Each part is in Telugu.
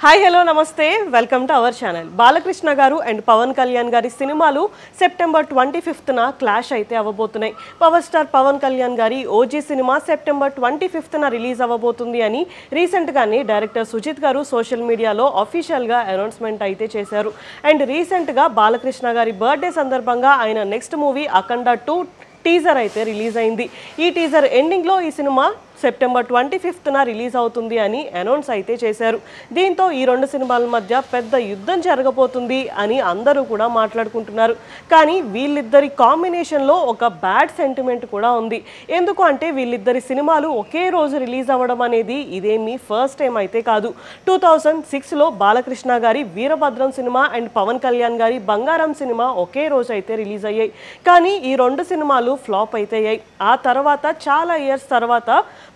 హాయ్ హలో నమస్తే welcome to our channel. Balakrishna గారు అండ్ పవన్ కళ్యాణ్ గారి సినిమాలు సెప్టెంబర్ 25న క్లాష్ అయితే అవ్వబోతున్నాయి. పవర్ స్టార్ పవన్ కళ్యాణ్ గారి ఓజీ సినిమా సెప్టెంబర్ 25న రిలీజ్ అవ్వబోతుంది అని రీసెంట్గానే డైరెక్టర్ సుజిత్ గారు సోషల్ మీడియాలో అఫీషియల్గా అనౌన్స్మెంట్ అయితే చేశారు. అండ్ రీసెంట్గా బాలకృష్ణ గారి బర్త్డే సందర్భంగా ఆయన నెక్స్ట్ మూవీ అఖండ 2 టీజర్ అయితే రిలీజ్ అయింది. ఈ టీజర్ ఎండింగ్లో ఈ సినిమా సెప్టెంబర్ 25న రిలీజ్ అవుతుంది అని అనౌన్స్ అయితే చేశారు. దీంతో ఈ రెండు సినిమాల మధ్య పెద్ద యుద్ధం జరగబోతుంది అని అందరూ కూడా మాట్లాడుకుంటున్నారు. కానీ వీళ్ళిద్దరి కాంబినేషన్లో ఒక బ్యాడ్ సెంటిమెంట్ కూడా ఉంది. ఎందుకు అంటే వీళ్ళిద్దరి సినిమాలు ఒకే రోజు రిలీజ్ అవ్వడం అనేది ఇదేమీ ఫస్ట్ టైం అయితే కాదు. 2006లో బాలకృష్ణ గారి వీరభద్రం సినిమా అండ్ పవన్ కళ్యాణ్ గారి బంగారం సినిమా ఒకే రోజు అయితే రిలీజ్ అయ్యాయి. కానీ ఈ రెండు సినిమాలు ఫ్లాప్ అయితే అయ్యాయి. ఆ తర్వాత చాలా ఇయర్స్ తర్వాత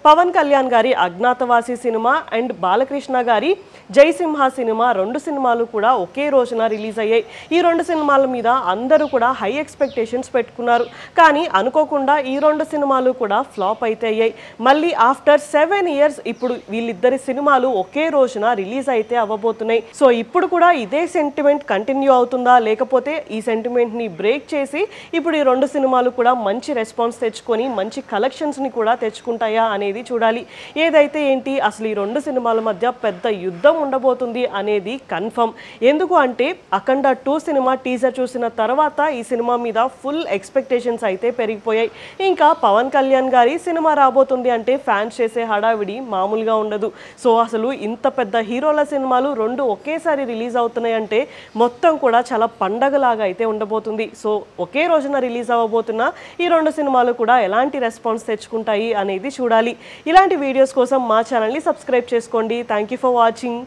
పవన్ కళ్యాణ్ గారి అజ్ఞాతవాసి సినిమా అండ్ బాలకృష్ణ గారి జైసింహ సినిమా రెండు సినిమాలు కూడా ఒకే రోజున రిలీజ్ అయ్యాయి. ఈ రెండు సినిమాల మీద అందరూ కూడా హై ఎక్స్పెక్టేషన్స్ పెట్టుకున్నారు. కానీ అనుకోకుండా ఈ రెండు సినిమాలు కూడా ఫ్లాప్ అయితే అయ్యాయి. మళ్ళీ ఆఫ్టర్ 7 ఇయర్స్ ఇప్పుడు వీళ్ళిద్దరి సినిమాలు ఒకే రోజున రిలీజ్ అయితే అవ్వబోతున్నాయి. సో ఇప్పుడు కూడా ఇదే సెంటిమెంట్ కంటిన్యూ అవుతుందా, లేకపోతే ఈ సెంటిమెంట్ని బ్రేక్ చేసి ఇప్పుడు ఈ రెండు సినిమాలు కూడా మంచి రెస్పాన్స్ తెచ్చుకొని మంచి కలెక్షన్స్ని కూడా తెచ్చుకుంటాయా అనేది చూడాలి. ఏదైతే ఏంటి, అసలు ఈ రెండు సినిమాల మధ్య పెద్ద యుద్ధం ఉండబోతుంది అనేది కన్ఫర్మ్. ఎందుకు అంటే అఖండ 2 సినిమా టీజర్ చూసిన తర్వాత ఈ సినిమా మీద ఫుల్ ఎక్స్పెక్టేషన్స్ అయితే పెరిగిపోయాయి. ఇంకా పవన్ కళ్యాణ్ గారి సినిమా రాబోతుంది అంటే ఫ్యాన్స్ చేసే హడావిడి మామూలుగా ఉండదు. సో అసలు ఇంత పెద్ద హీరోల సినిమాలు రెండు ఒకేసారి రిలీజ్ అవుతున్నాయి అంటే మొత్తం కూడా చాలా పండగలాగా అయితే ఉండబోతుంది. సో ఒకే రోజున రిలీజ్ అవ్వబోతున్న ఈ రెండు సినిమాలు కూడా ఎలాంటి రెస్పాన్స్ తెచ్చుకుంటాయి అనేది చూడాలి. ఇలాంటి వీడియోస్ కోసం మా ఛానల్ని సబ్స్క్రైబ్ చేసుకోండి. Thank you for watching.